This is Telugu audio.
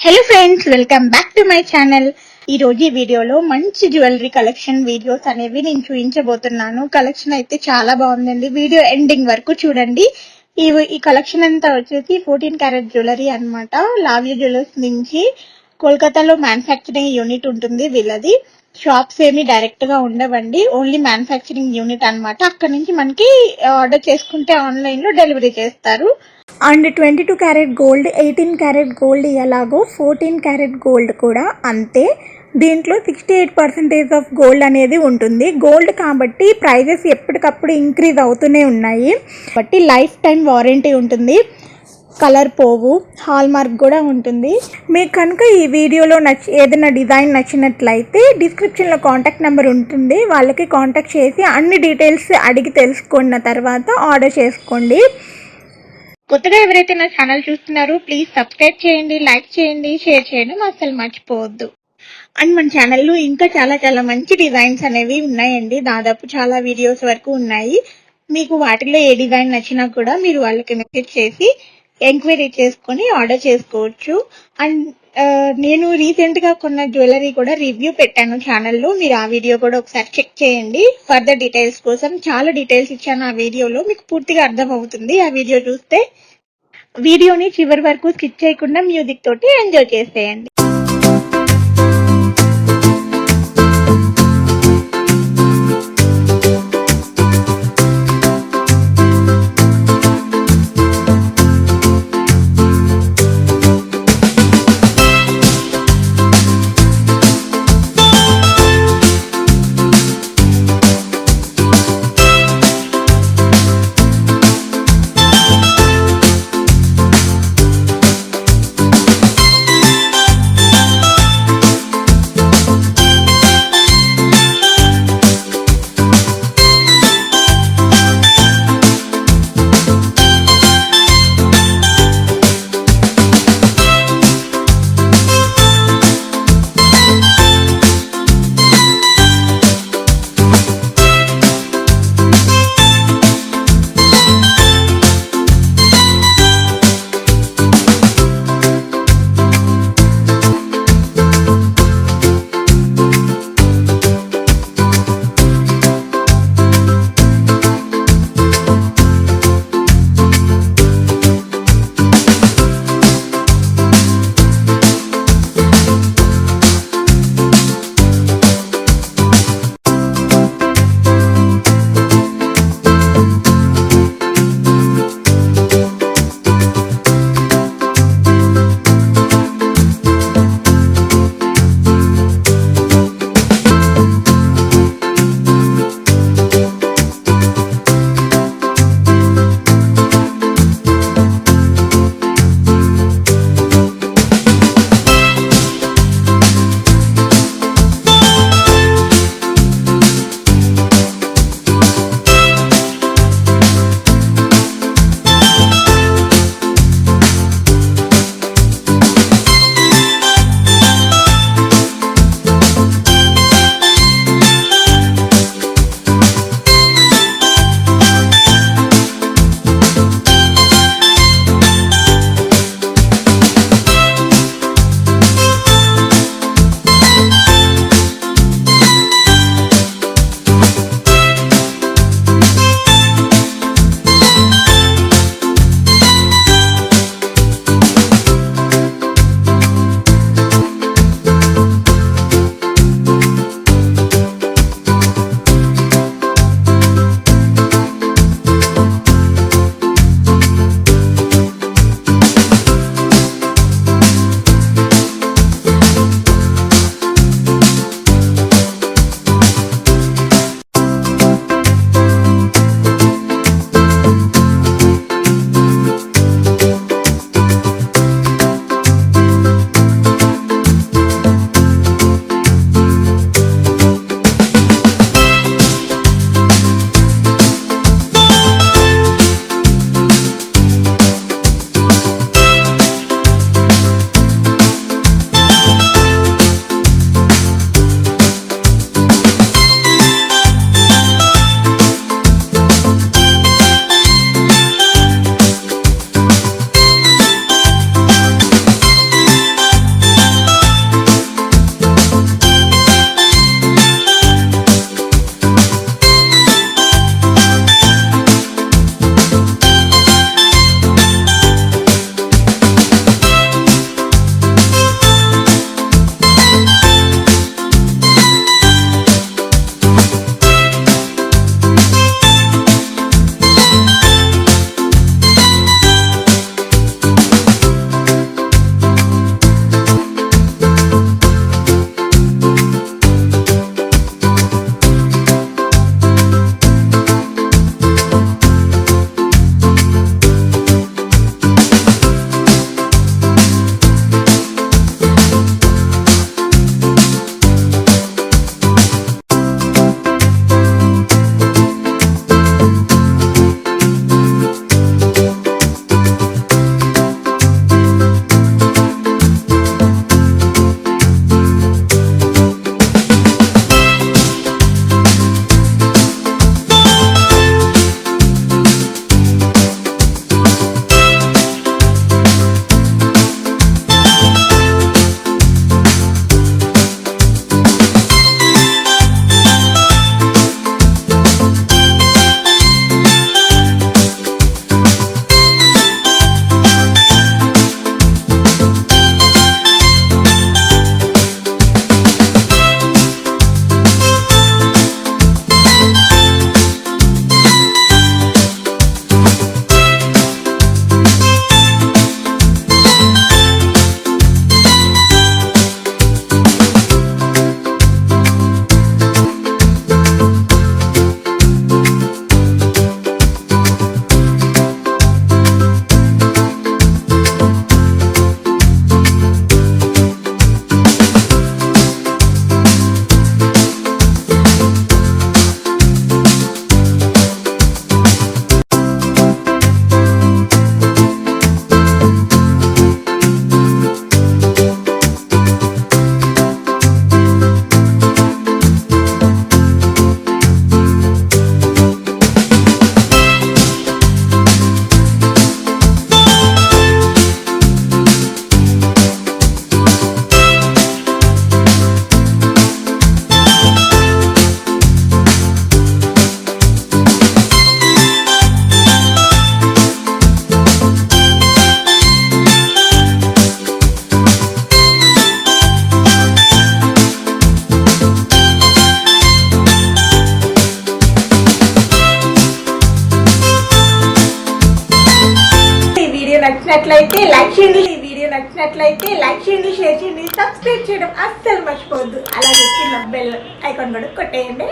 Hello friends, welcome back to my channel. ఈ రోజు ఈ వీడియోలో మంచి జ్యువెలరీ కలెక్షన్ వీడియోస్ అనేవి నేను చూపించబోతున్నాను. కలెక్షన్ అయితే చాలా బాగుందండి. వీడియో ఎండింగ్ వరకు చూడండి. ఈ కలెక్షన్ అంతా వచ్చేసి 14 క్యారెట్ జ్యువెలరీ అన్నమాట. లావ్య జ్యువెలర్స్ నుంచి కోల్కతాలో మ్యానుఫ్యాక్చరింగ్ యూనిట్ ఉంటుంది వీళ్ళది. షాప్స్ ఏమి డైరెక్ట్ గా ఉండవండి, ఓన్లీ మ్యానుఫ్యాక్చరింగ్ యూనిట్ అన్నమాట. అక్కడ నుంచి మనకి ఆర్డర్ చేసుకుంటే ఆన్లైన్ లో డెలివరీ చేస్తారు. And 22 carat gold, 18 carat gold ఎలాగో 14 క్యారెట్ గోల్డ్ కూడా అంతే. దీంట్లో 68% ఆఫ్ గోల్డ్ అనేది ఉంటుంది. గోల్డ్ కాబట్టి ప్రైజెస్ ఎప్పటికప్పుడు ఇంక్రీజ్ అవుతూనే ఉన్నాయి. కాబట్టి లైఫ్ టైం వారంటీ ఉంటుంది, కలర్ పోవు, హాల్ మార్క్ కూడా ఉంటుంది. మీకు కనుక ఈ వీడియోలో ఏదైనా డిజైన్ నచ్చినట్లయితే డిస్క్రిప్షన్లో కాంటాక్ట్ నెంబర్ ఉంటుంది, వాళ్ళకి కాంటాక్ట్ చేసి అన్ని డీటెయిల్స్ అడిగి తెలుసుకున్న తర్వాత ఆర్డర్ చేసుకోండి. కొత్తగా ఎవరైతే నా ఛానల్ చూస్తున్నారో ప్లీజ్ సబ్స్క్రైబ్ చేయండి, లైక్ చేయండి, షేర్ చేయడం అసలు మర్చిపోవద్దు. అండ్ మన ఛానల్లో ఇంకా చాలా మంచి డిజైన్స్ అనేవి ఉన్నాయండి. దాదాపు చాలా వీడియోస్ వరకు ఉన్నాయి. మీకు వాటిలో ఏ డిజైన్ నచ్చినా కూడా మీరు వాళ్ళకి మెసేజ్ చేసి ఎంక్వైరీ చేసుకొని ఆర్డర్ చేసుకోవచ్చు. అండ్ నేను రీసెంట్ గా కొన్న జ్యువెలరీ కూడా రివ్యూ పెట్టాను ఛానల్లో, మీరు ఆ వీడియో కూడా ఒకసారి చెక్ చేయండి. ఫర్దర్ డీటెయిల్స్ కోసం చాలా డీటెయిల్స్ ఇచ్చాను ఆ వీడియోలో, మీకు పూర్తిగా అర్థం అవుతుంది ఆ వీడియో చూస్తే. వీడియోని చివరి వరకు స్కిప్ చేయకుండా మ్యూజిక్ తోటి ఎంజాయ్ చేసేయండి. నచ్చినట్లయితే లైక్ చేయండి, ఈ వీడియో నచ్చినట్లయితే లైక్ చేయండి, షేర్ చేయండి, సబ్స్క్రైబ్ చేయడం అస్సలు మర్చిపోవద్దు. అలాగే కింద బెల్ ఐకాన్ కూడా కొట్టేయండి.